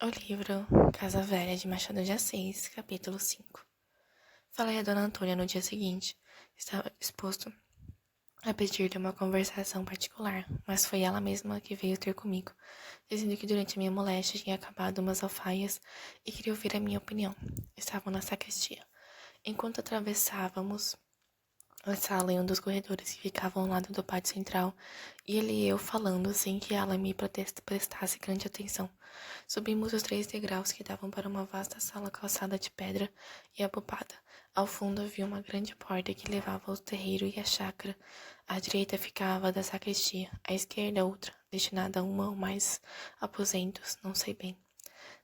O livro Casa Velha de Machado de Assis, capítulo 5. Falei a Dona Antônia no dia seguinte. Estava disposto a pedir-lhe uma conversação particular, mas foi ela mesma que veio ter comigo, dizendo que durante a minha moléstia tinha acabado umas alfaias e queria ouvir a minha opinião. Estavam na sacristia. Enquanto atravessávamos a sala em um dos corredores que ficavam ao lado do pátio central, e ele e eu falando sem que ela me prestasse grande atenção. Subimos os 3 degraus que davam para uma vasta sala calçada de pedra e abopada. Ao fundo havia uma grande porta que levava ao terreiro e à chácara. À direita ficava a da sacristia, à esquerda outra, destinada a uma ou mais aposentos, não sei bem.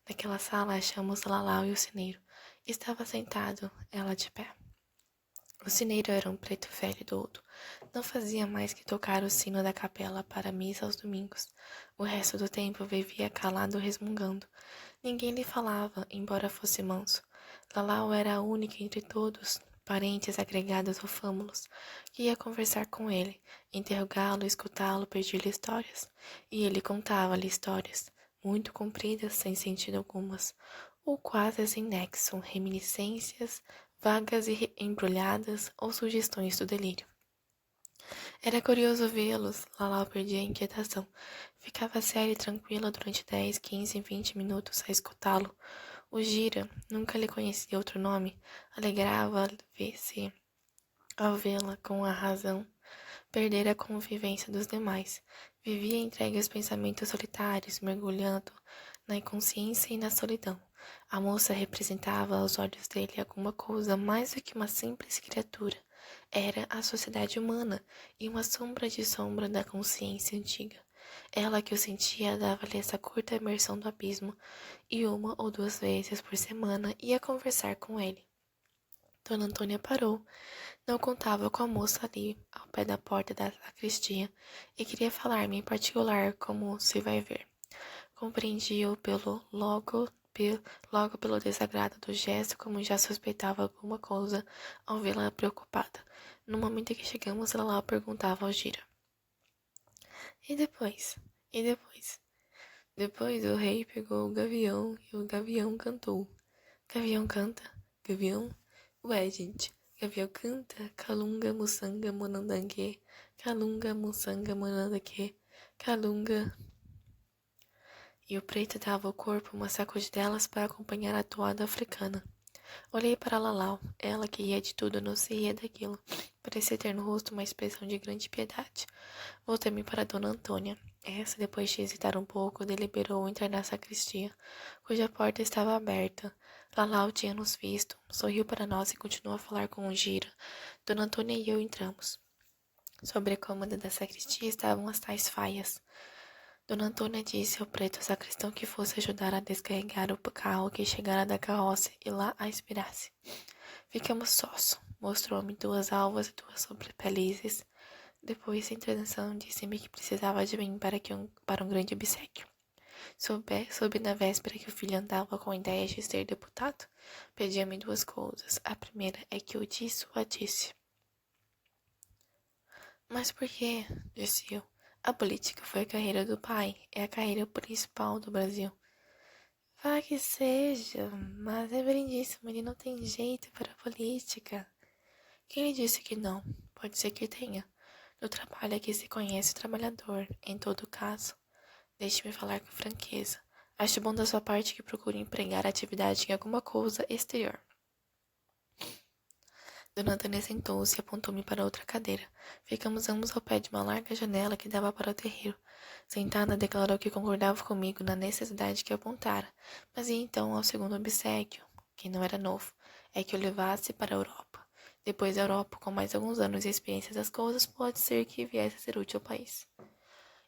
Naquela sala achamos Lalau e o sineiro. Estava sentado, ela de pé. O sineiro era um preto velho doudo. Não fazia mais que tocar o sino da capela para a missa aos domingos. O resto do tempo vivia calado resmungando. Ninguém lhe falava, embora fosse manso. Lalau era a única entre todos, parentes agregados ou fâmulos, que ia conversar com ele, interrogá-lo, escutá-lo, pedir-lhe histórias. E ele contava-lhe histórias, muito compridas, sem sentido algumas, ou quase sem nexo, reminiscências vagas e embrulhadas ou sugestões do delírio. Era curioso vê-los, Lalau perdia a inquietação. Ficava séria e tranquila durante 10, 15, 20 minutos a escutá-lo. O Gira, nunca lhe conhecia outro nome, alegrava-se ao vê-la com a razão perder a convivência dos demais. Vivia entregue aos pensamentos solitários, mergulhando na inconsciência e na solidão. A moça representava aos olhos dele alguma coisa mais do que uma simples criatura. Era a sociedade humana e uma sombra de sombra da consciência antiga. Ela que o sentia dava-lhe essa curta imersão do abismo e uma ou duas vezes por semana ia conversar com ele. Dona Antônia parou. Não contava com a moça ali, ao pé da porta da sacristia, e queria falar-me em particular, como se vai ver. Compreendi-o logo pelo desagrado do gesto, como já suspeitava alguma coisa ao vê-la preocupada. No momento em que chegamos, ela perguntava ao Gira. E depois? E depois? Depois o rei pegou o gavião e o gavião cantou. Gavião canta? Gavião? Ué, gente, gavião canta? Calunga, muçanga, monandangue. Calunga, muçanga, monandangue. Calunga. E o preto dava ao corpo uma sacudidelas para acompanhar a toada africana. Olhei para Lalau, ela que ria de tudo, não se ria daquilo. Parecia ter no rosto uma expressão de grande piedade. Voltei-me para Dona Antônia. Essa, depois de hesitar um pouco, deliberou entrar na sacristia, cuja porta estava aberta. Lalau tinha nos visto, sorriu para nós e continuou a falar com o Gira. Dona Antônia e eu entramos. Sobre a cômoda da sacristia estavam as tais faias. Dona Antônia disse ao preto sacristão que fosse ajudar a descarregar o carro que chegara da carroça e lá a esperasse. Ficamos sós. Mostrou-me 2 alvas e 2 sobrepelizes. Depois, sem transição, disse-me que precisava de mim para um grande obséquio. Soube na véspera que o filho andava com ideias de ser deputado. Pedia-me 2 coisas. A primeira é que eu dissuadisse. Mas por quê? Disse eu. A política foi a carreira do pai. É a carreira principal do Brasil. Vá que seja, mas reverendíssimo, ele não tem jeito para a política. Quem lhe disse que não? Pode ser que tenha. No trabalho é que se conhece o trabalhador, em todo caso. Deixe-me falar com franqueza. Acho bom da sua parte que procure empregar a atividade em alguma coisa exterior. Dona Antônia sentou-se e apontou-me para outra cadeira. Ficamos ambos ao pé de uma larga janela que dava para o terreiro. Sentada, declarou que concordava comigo na necessidade que apontara, mas ia então ao segundo obséquio, que não era novo, é que o levasse para a Europa. Depois da Europa, com mais alguns anos de experiência das coisas, pode ser que viesse a ser útil ao país.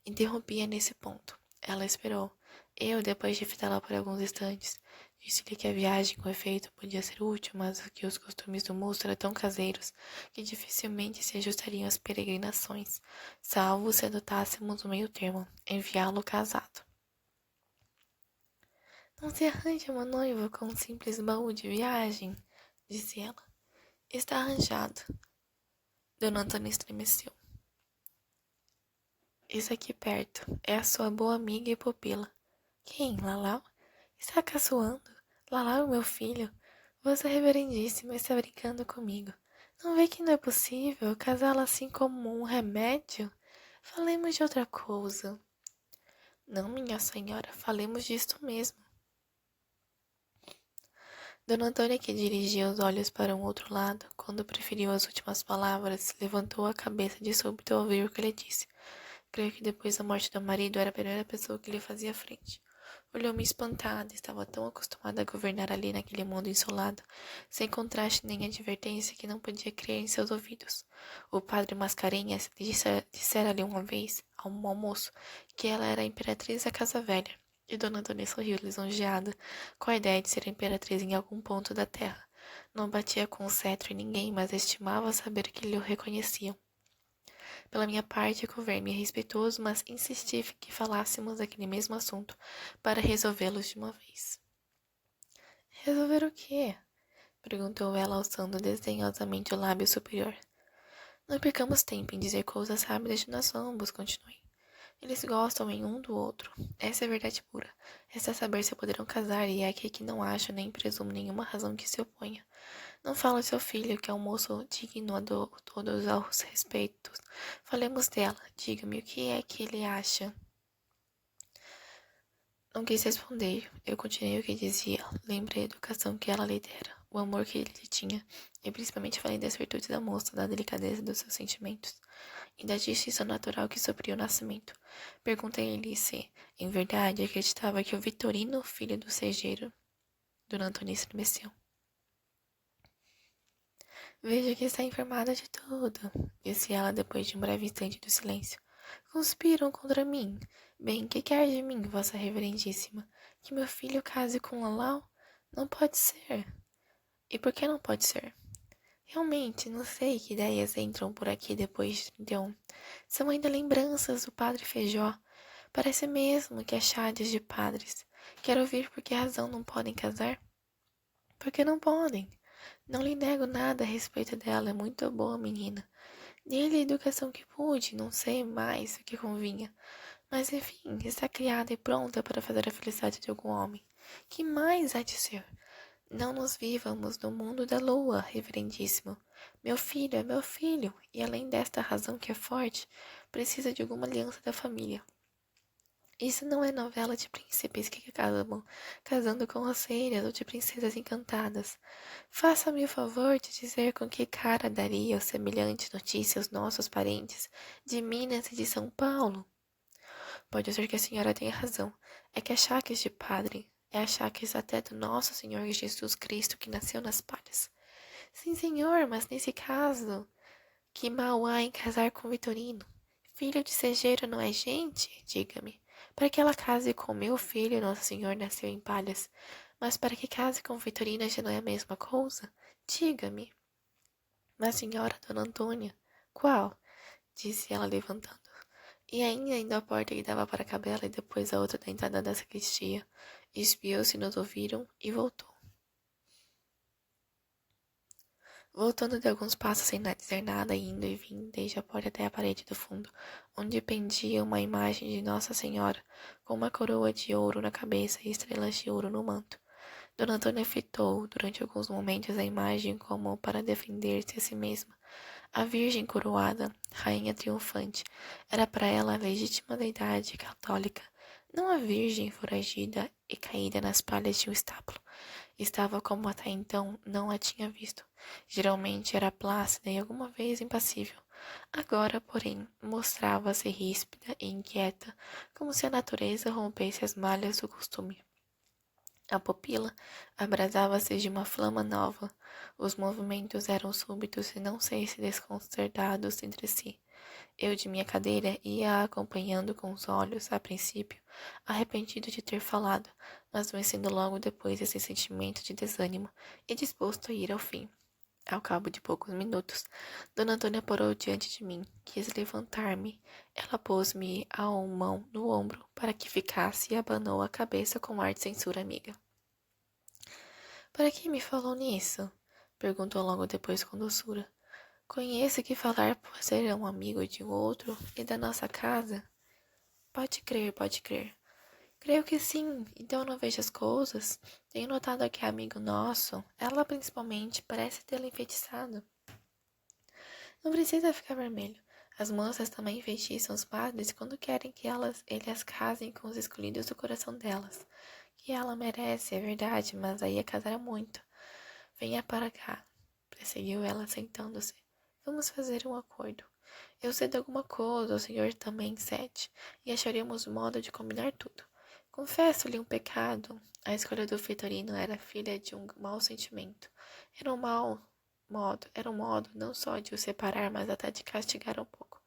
Interrompi-a nesse ponto. Ela esperou. Eu, depois de fitá-la por alguns instantes, disse-lhe que a viagem, com efeito, podia ser útil, mas que os costumes do moço eram tão caseiros que dificilmente se ajustariam às peregrinações, salvo se adotássemos o meio termo, enviá-lo casado. Não se arranja uma noiva com um simples baú de viagem, disse ela. Está arranjado. Dona Antônia estremeceu. Isso aqui perto é a sua boa amiga e pupila. Quem, Lalau? Está caçoando? Lalá, o meu filho? Vossa Reverendíssima está brincando comigo. Não vê que não é possível casá-lo assim como um remédio? Falemos de outra coisa. Não, minha senhora, falemos disto mesmo. Dona Antônia, que dirigia os olhos para um outro lado, quando preferiu as últimas palavras, levantou a cabeça de súbito ao ouvir o que ele disse. Creio que depois da morte do marido era a primeira pessoa que lhe fazia frente. Olhou-me espantada, estava tão acostumada a governar ali naquele mundo insolado, sem contraste nem advertência, que não podia crer em seus ouvidos. O padre Mascarenhas dissera-lhe uma vez, ao almoço, que ela era a imperatriz da Casa Velha, e Dona Antônia sorriu lisonjeada, com a ideia de ser imperatriz em algum ponto da terra. Não batia com o cetro em ninguém, mas estimava saber que lhe o reconheciam. Pela minha parte, governei respeitoso, mas insisti que falássemos daquele mesmo assunto para resolvê-los de uma vez. Resolver o quê? Perguntou ela, alçando desdenhosamente o lábio superior. Não percamos tempo em dizer coisas rápidas de nós ambos, continuei. Eles gostam em um do outro. Essa é a verdade pura. Resta saber se poderão casar, e é aqui que não acho nem presumo nenhuma razão que se oponha. Não falo de seu filho, que é um moço digno de todos os respeitos. Falemos dela. Diga-me o que é que ele acha. Não quis responder. Eu continuei o que dizia. Lembrei a educação que ela lhe dera, o amor que ele lhe tinha, e principalmente falei das virtudes da moça, da delicadeza dos seus sentimentos, e da justiça natural que sofria o nascimento. Perguntei-lhe se, em verdade, acreditava que o Vitorino, filho do segeiro. Dona Antônia estremeceu. Vejo que está informada de tudo, disse ela depois de um breve instante de silêncio. Conspiram contra mim. Bem, que quer de mim, vossa reverendíssima? Que meu filho case com Lalau? Não pode ser. E por que não pode ser? Realmente, não sei que ideias entram por aqui depois de 31. São ainda lembranças do padre Feijó. Parece mesmo que achades de padres. Quero ouvir por que razão não podem casar? Porque não podem. Não lhe nego nada a respeito dela, é muito boa menina. Dei-lhe a educação que pude, não sei mais o que convinha. Mas enfim, está criada e pronta para fazer a felicidade de algum homem. Que mais há de ser? Não nos vivamos no mundo da lua, reverendíssimo. Meu filho é meu filho, e além desta razão que é forte, precisa de alguma aliança da família. Isso não é novela de príncipes que acabam casando com roceiras ou de princesas encantadas. Faça-me o favor de dizer com que cara daria semelhante notícia aos nossos parentes de Minas e de São Paulo. Pode ser que a senhora tenha razão. É que achaques de padre é achaques até do nosso Senhor Jesus Cristo que nasceu nas palhas. Sim, senhor, mas nesse caso, que mal há em casar com Vitorino? Filho de segeiro não é gente? Diga-me. Para que ela case com meu filho, nosso senhor nasceu em palhas. Mas para que case com Vitorina já não é a mesma coisa? Diga-me. Mas senhora, dona Antônia. Qual? Disse ela levantando. E ainda indo à porta que dava para a capela e depois a outra da entrada da sacristia. Espiou se nos ouviram e voltou. Voltando de alguns passos sem dizer nada, indo e vindo desde a porta até a parede do fundo, onde pendia uma imagem de Nossa Senhora, com uma coroa de ouro na cabeça e estrelas de ouro no manto. Dona Antônia fitou, durante alguns momentos, a imagem como para defender-se a si mesma. A Virgem coroada, rainha triunfante, era para ela a legítima deidade católica, não a Virgem foragida e caída nas palhas de um estábulo. Estava como até então não a tinha visto. Geralmente era plácida e alguma vez impassível. Agora, porém, mostrava-se ríspida e inquieta, como se a natureza rompesse as malhas do costume. A pupila abrasava-se de uma flama nova. Os movimentos eram súbitos e não sei se desconcertados entre si. Eu de minha cadeira ia acompanhando com os olhos, a princípio, arrependido de ter falado, mas vencendo logo depois esse sentimento de desânimo e disposto a ir ao fim. Ao cabo de poucos minutos, Dona Antônia parou diante de mim, quis levantar-me. Ela pôs-me a mão no ombro para que ficasse e abanou a cabeça com ar de censura amiga. Para que me falou nisso? Perguntou logo depois com doçura. Conheço que falar por ser um amigo de um outro e da nossa casa. Pode crer, pode crer. Creio que sim, então não vejo as coisas. Tenho notado que amigo nosso, ela principalmente, parece tê-lo enfeitiçado. Não precisa ficar vermelho. As moças também enfeitiçam os padres quando querem que ele as casem com os escolhidos do coração delas. Que ela merece, é verdade, mas aí é casar muito. Venha para cá, prosseguiu ela sentando-se. Vamos fazer um acordo. Eu cedo alguma coisa, o senhor também cede, e acharíamos modo de combinar tudo. Confesso-lhe um pecado. A escolha do Vitorino era filha de um mau sentimento. Era um era um modo não só de o separar, mas até de castigar um pouco.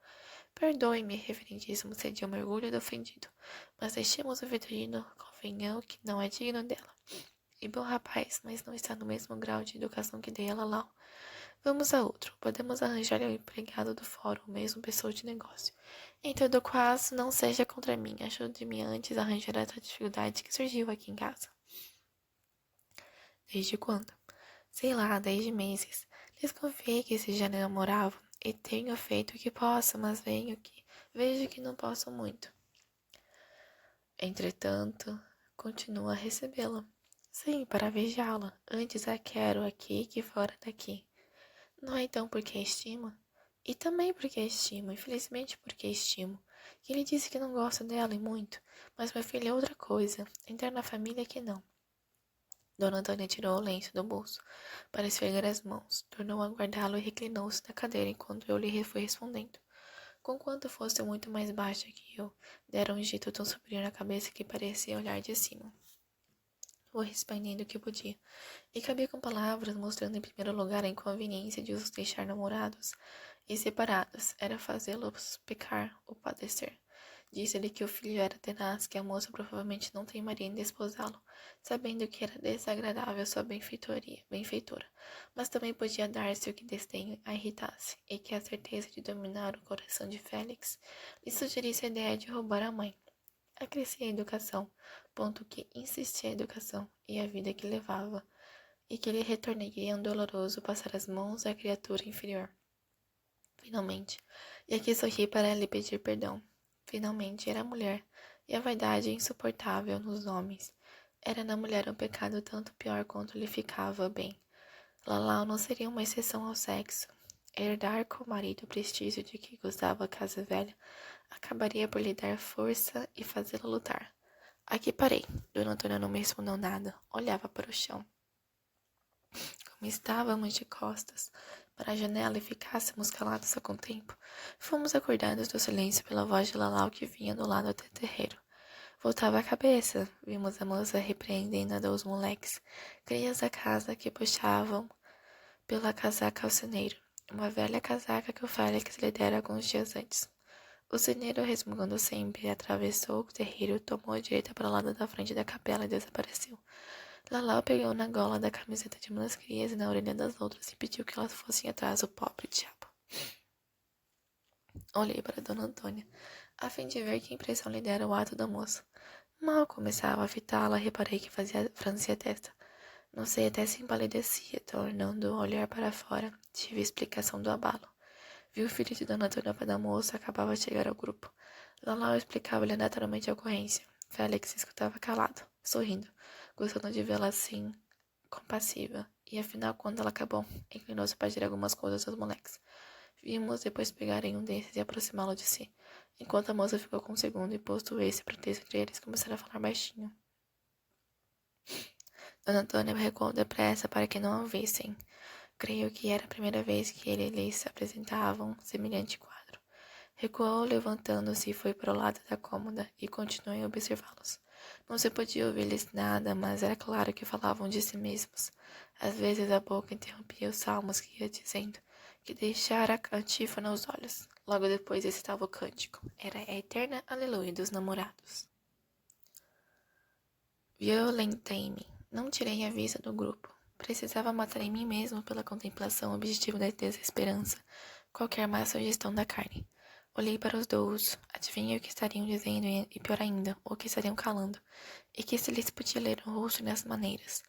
Perdoe-me, reverendíssimo, cedi ao mergulho do ofendido, mas deixemos o Vitorino, convenham que não é digno dela. E bom rapaz, mas não está no mesmo grau de educação que dei a Lalau. Vamos a outro. Podemos arranjar um empregado do fórum, mesmo pessoa de negócio. Em todo caso, não seja contra mim. Ajude-me antes a arranjar essa dificuldade que surgiu aqui em casa. Desde quando? Sei lá, desde meses. Desconfiei que se já namoravam e tenho feito o que posso, mas vejo que não posso muito. Entretanto, continuo a recebê-la. Sim, para beijá-la. Antes a quero aqui que fora daqui. Não é então porque estima? E também porque estimo, infelizmente porque estimo. Que ele disse que não gosta dela e muito, mas meu filho é outra coisa. Entrar na família que não. Dona Antônia tirou o lenço do bolso para esfregar as mãos, tornou a guardá-lo e reclinou-se na cadeira enquanto eu lhe fui respondendo. Conquanto fosse muito mais baixa que eu, dera um jeito tão superior na cabeça que parecia olhar de cima. Fui respondendo o que podia, e cabia com palavras, mostrando em primeiro lugar a inconveniência de os deixar namorados e separados, era fazê-los pecar ou padecer. Disse-lhe que o filho era tenaz, que a moça provavelmente não teimaria em desposá-lo, sabendo que era desagradável sua benfeitora, mas também podia dar-se o que desdenho a irritasse, e que a certeza de dominar o coração de Félix lhe sugerisse a ideia de roubar a mãe. Acrescia a educação, ponto que insistia a educação e a vida que levava, e que lhe retornaria um doloroso passar as mãos à criatura inferior. Finalmente, e aqui sorri para lhe pedir perdão. Finalmente era mulher, e a vaidade insuportável nos homens. Era na mulher um pecado tanto pior quanto lhe ficava bem. Lalau não seria uma exceção ao sexo. Herdar com o marido o prestígio de que gozava a casa velha acabaria por lhe dar força e fazê-la lutar. Aqui parei. Dona Antônia não me respondeu nada. Olhava para o chão. Como estávamos de costas para a janela e ficássemos calados algum tempo, fomos acordados do silêncio pela voz de Lalau que vinha do lado do terreiro. Voltava a cabeça, vimos a moça repreendendo a dos moleques, crias da casa que puxavam pela casaca ao ceneiro, uma velha casaca que o Félix lhe dera alguns dias antes. O ceneiro, resmungando sempre, atravessou o terreiro, tomou a direita para o lado da frente da capela e desapareceu. Lalau pegou na gola da camiseta de uma das crias e na orelha das outras e pediu que elas fossem atrás do pobre diabo. Olhei para Dona Antônia, a fim de ver que impressão lhe dera o ato da moça. Mal começava a fitá-la, reparei que franzia a testa. Não sei até se empalidecia, tornando o olhar para fora. Tive explicação do abalo. Vi o filho de Dona Antônia da moça, acabava de chegar ao grupo. Lalau explicava-lhe naturalmente a ocorrência. Félix escutava calado, sorrindo, gostando de vê-la assim, compassiva. E afinal, quando ela acabou, inclinou-se para dizer algumas coisas aos moleques. Vimos depois pegarem um desses e aproximá-lo de si, enquanto a moça ficou com o segundo e, posto esse pretexto entre eles, começaram a falar baixinho. Dona Antônia recuou depressa para que não a ouvissem. Creio que era a primeira vez que ele lhes apresentava um semelhante quadro. Recuou, levantando-se, foi para o lado da cômoda e continuei a observá-los. Não se podia ouvir-lhes nada, mas era claro que falavam de si mesmos. Às vezes a boca interrompia os salmos que ia dizendo, que deixara a antífona aos olhos. Logo depois estava o cântico. Era a eterna aleluia dos namorados. Violentei-me. Não tirei a vista do grupo. Precisava matar em mim mesmo pela contemplação objetiva da desesperança, qualquer má sugestão da carne. Olhei para os dois, adivinhei o que estariam dizendo e, pior ainda, o que estariam calando, e que se lhes podia ler o rosto nessas maneiras.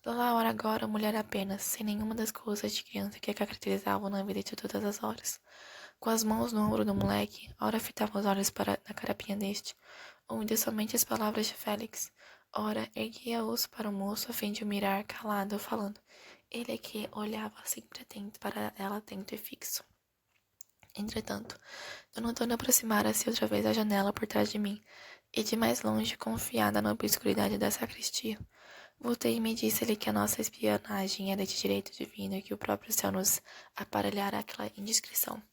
Lá era agora mulher apenas, sem nenhuma das coisas de criança que a caracterizavam na vida de todas as horas. Com as mãos no ombro do moleque, ora fitava os olhos na carapinha deste, ouvindo somente as palavras de Félix. Ora, erguia-os para o moço a fim de o mirar calado, falando. Ele é que olhava sempre atento para ela, atento e fixo. Entretanto, Dona Antônia aproximara-se outra vez da janela por trás de mim, e de mais longe, confiada na obscuridade da sacristia. Voltei e me disse-lhe que a nossa espionagem era de direito divino e que o próprio céu nos aparelhara aquela indiscrição.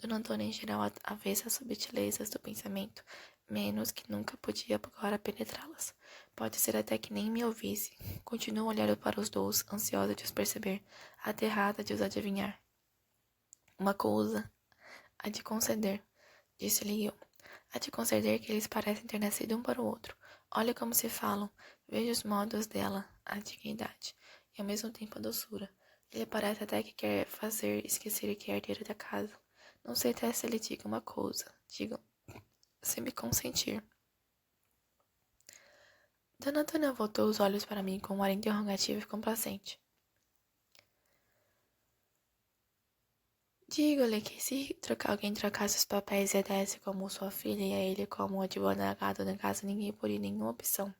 Dona Antônia, em geral, avessa às subtilezas do pensamento, menos que nunca podia agora penetrá-las. Pode ser até que nem me ouvisse. Continuo olhando para os dois, ansiosa de os perceber, aterrada de os adivinhar. Uma coisa há de conceder, disse-lhe eu. Há de conceder que eles parecem ter nascido um para o outro. Olha como se falam, veja os modos dela, a dignidade, e ao mesmo tempo a doçura. Ele parece até que quer fazer esquecer que é herdeiro da casa. Não sei até se ele diga uma coisa. Diga, se me consentir. Dona Antônia voltou os olhos para mim com um ar interrogativo e complacente. Digo-lhe que se alguém trocasse os papéis e a desse como sua filha e a ele como advogado da casa, ninguém poria nenhuma opção.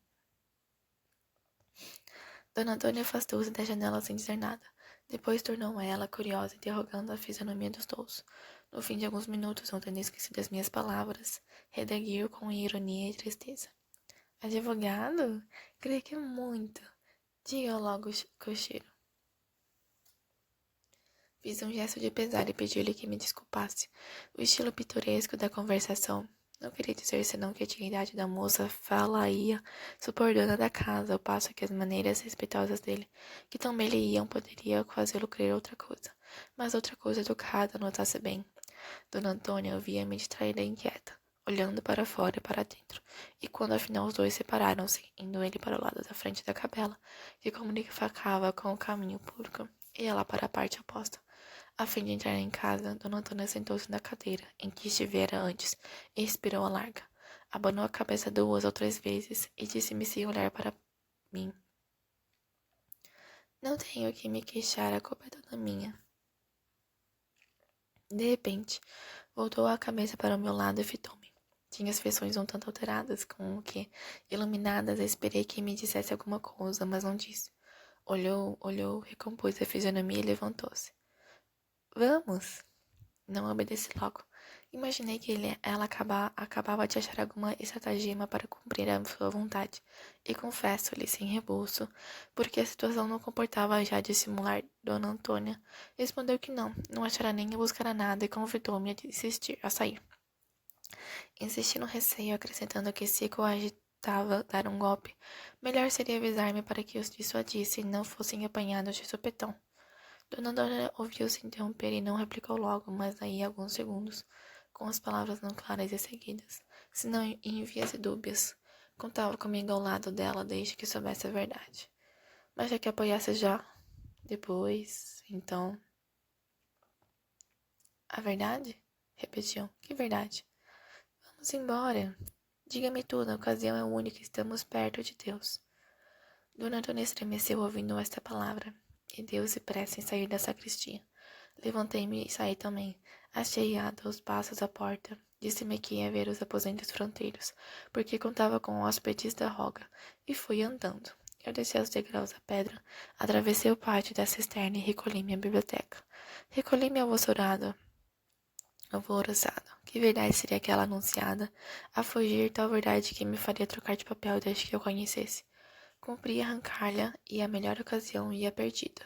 Dona Antônia afastou-se da janela sem dizer nada. Depois tornou a ela, curiosa, interrogando a fisionomia dos dois. No fim de alguns minutos, não tendo esquecido as minhas palavras, redarguiu com ironia e tristeza. Advogado? Creio que muito. Diga logo, cocheiro. Fiz um gesto de pesar e pedi-lhe que me desculpasse. O estilo pitoresco da conversação não queria dizer senão que a dignidade da moça fala-ia supor dona da casa, ao passo que as maneiras respeitosas dele, que tão bem lhe iam, poderia fazê-lo crer outra coisa. Mas outra coisa educada, notasse bem. Dona Antônia ouvia-me distraída e inquieta, olhando para fora e para dentro, e quando afinal os dois separaram-se, indo ele para o lado da frente da capela, que comunicava com o caminho público, e ela para a parte oposta. A fim de entrar em casa, Dona Antônia sentou-se na cadeira em que estivera antes e expirou a larga. Abanou a cabeça 2 ou 3 vezes e disse-me sem olhar para mim. Não tenho que me queixar, a culpa é toda minha. De repente, voltou a cabeça para o meu lado e fitou-me. Tinha as feições um tanto alteradas, com o que, iluminadas, esperei que me dissesse alguma coisa, mas não disse. Olhou, recompôs a fisionomia e levantou-se. Vamos! Não obedeci logo. Imaginei que ela acabava de achar alguma estratagema para cumprir a sua vontade, e confesso-lhe, sem rebuço, porque a situação não comportava já dissimular. Dona Antônia respondeu que não achará nem buscará nada e convidou-me a sair. Insisti no receio, acrescentando que se cogitava dar um golpe, melhor seria avisar-me para que os dissuadisse e não fossem apanhados de supetão. Dona Antônia ouviu-se interromper e não replicou logo, mas daí alguns segundos, com as palavras não claras e seguidas, senão em vias e dúbias. Contava comigo ao lado dela desde que soubesse a verdade. Mas já que apoiasse já, depois, então... A verdade? Repetiu. Que verdade? Vamos embora. Diga-me tudo, a ocasião é única, estamos perto de Deus. Dona Antônia estremeceu ouvindo esta palavra, e deu-se pressa em sair da sacristia. Levantei-me e saí também. Achei-a a 2 passos à porta. Disse-me que ia ver os aposentos fronteiros, porque contava com hóspedes da roga, e fui andando. Eu desci os degraus da pedra, atravessei o pátio da cisterna e recolhi-me à biblioteca. Recolhi-me alvoroçado. Que verdade seria aquela anunciada? A fugir, tal verdade que me faria trocar de papel desde que eu conhecesse. Cumpria arrancar-lhe, e a melhor ocasião ia perdida.